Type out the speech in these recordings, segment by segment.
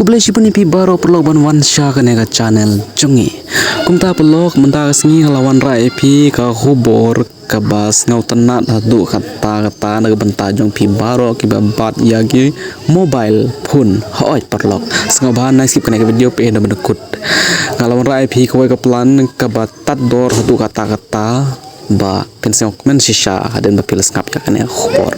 Kublai pun pi baro perlok ban wan sha ka nega channel jungi kumta pelok menta singi lawan ra pi ka hubor ka bas ngau tanat hadu kata nega benta jong pi baro ki bat yagi mobile phone hoi perlok sngau ban nai skip ka nega video pe na benekut ngalawan ra pi ka ka plan ka batat dor hadu kata ba penseng men shisha haden ba pilas ngap ka ne khobor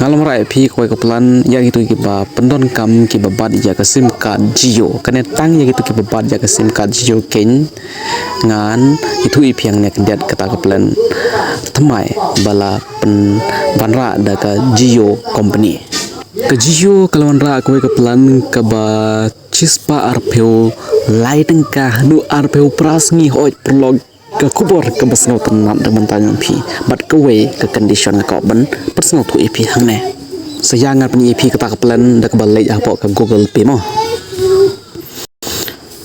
ngalom rai phi koi ka plan ya gitu ki ba pendon kam ki ba bad ya ka sim card Jio kane tang ya gitu ki ba bad ya ka sim card Jio ken ngan itu i phiang ne kan dat kata ka plan thamai bala pen banra da ka Jio company ka Jio kalwan ra koi ka plan ka ba chispa arpeu lighting ka nu arpeu prasngi hoi prolog ka kubor ka basnau tanam da mentanyong pi bat ka way ka condition ka ban personal tu ep hang ne sayang ngar pani ep ka ta plan da ka balai apo ka Google Pay mo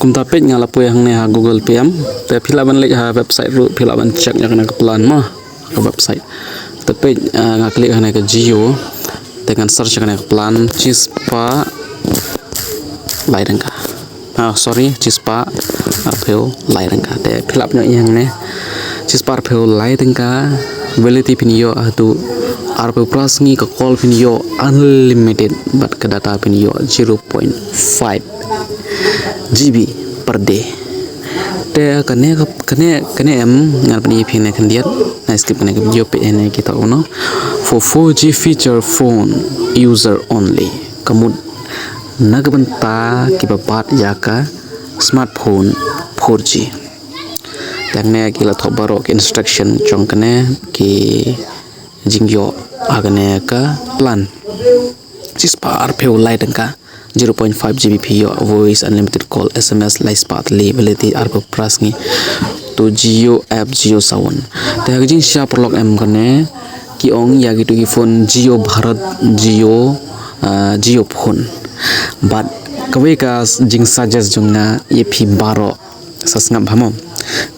kum ta pet ngala pu hang ne ha Google Pay am te phila ban lek ha website ru phila ban check nya ka plan mo ka website te pet nga klik ha ne ka Jio dengan search ka ne plan chispa lai dang ka sorry chispa arpeu lai tengka te philap nya yang ne chispa arpeu lai tengka validity pinyo atu arpeu prasngi ka call pinyo unlimited but ka data pinyo 0.5 GB per day te kane em ngal pani phine kan diat na skip kane video pe ene kita uno for 4G feature phone user only kamud nagabanta ki babat yaka smartphone 4G tangne ki la thobaro ki instruction chongkane ki jingyo agane ka plan chispa arpeu lai tangka 0.5 GB yo voice unlimited call SMS lai spat liability arpeu prasngi to Jio app Jio sound te jing sha prolog em kane ki ong ya gitu ki phone Jio Bharat Jio phone but kawai ka jing suggest jungna ye phi baro sasngap bhamom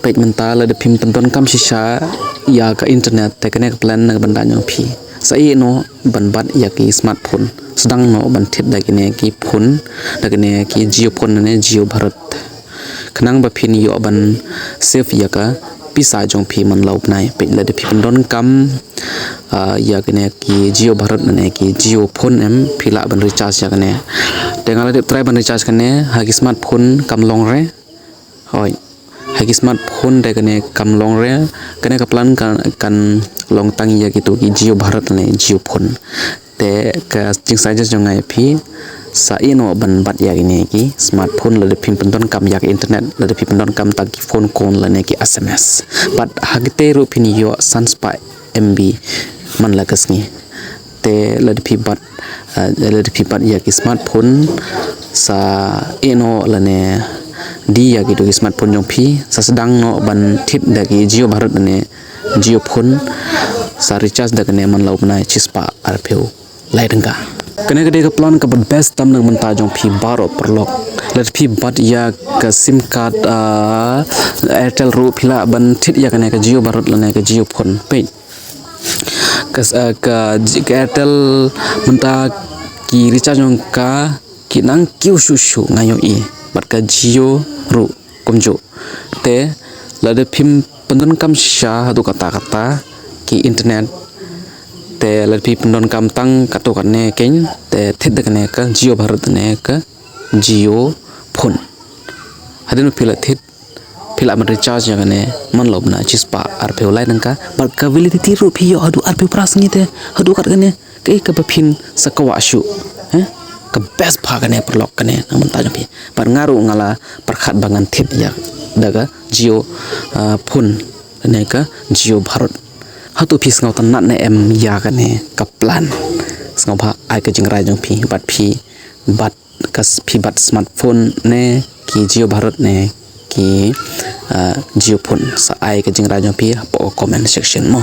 page mental ada phim penton kam shisha ya ka internet te kane plan na banda nyong phi sai no ban bat ya ki smartphone sedang no ban thit da kine ki phone da kine ki Jio phone ne Jio Bharat khnang ba phin yo ban safe ya ka pisa jong phi man lop nai pe la de phi pendon kam ya kene ki Jio Bharat ne ki Jio phone em phila ban recharge ya kene tengal de try ban recharge kene hagi smartphone kam long re hoi hagi smartphone de kene kam long re kene ka plan kan long tang ya gitu ki Jio Bharat ne Jio phone te ka jing sizes jong ngai phi sa ino ban bat ya kene ki smartphone la de phim pendon kam ya internet la de phim pendon kam tak phone kon la ne ki SMS but hagite ru phin yo sanspa MB man la kasngi te la de phi bat ya ki smartphone sa ino la ne di ya gitu ki smartphone jong phi sa sedang no ban thit da ki Jio Bharat ne Jio phone sa recharge da kane man lau na chispa arpeu lai dengka kane gede ka plan ka best tam nang menta jong phi baro perlok let phi bat ya ka sim card Airtel ru phila ban thit ya kane ka Jio Bharat la ne ka Jio phone pe ka Airtel menta ki recharge jong ka ki nang kyu shu ngayo i bat ka Jio ru komjo te la de phim pendon kam sha hadu kata ki internet te la phi pendon kam tang kato kane ken te thid kane ka Jio Bharat ne ka Jio phone hadin phila thid phila man recharge ya kane man lobna chispa arpeu lai nangka bar ka validity ru phi yo hadu arpeu prasngi te hadu kat kane ke ka phin sakawa shu ka best pha kane perlok kane namun ta jompi bar ngaru ngala perkhat bangan thid ya daga Jio phone ne ka Jio Bharat hatu phi ngau tan nat ne em ya kane ka plan ngau pha ai ka jingrai jong phi bat ka phi bat smartphone ne ki Jio Bharat ne ki Jio phone sa ai ka jingrai jong phi po comment section mo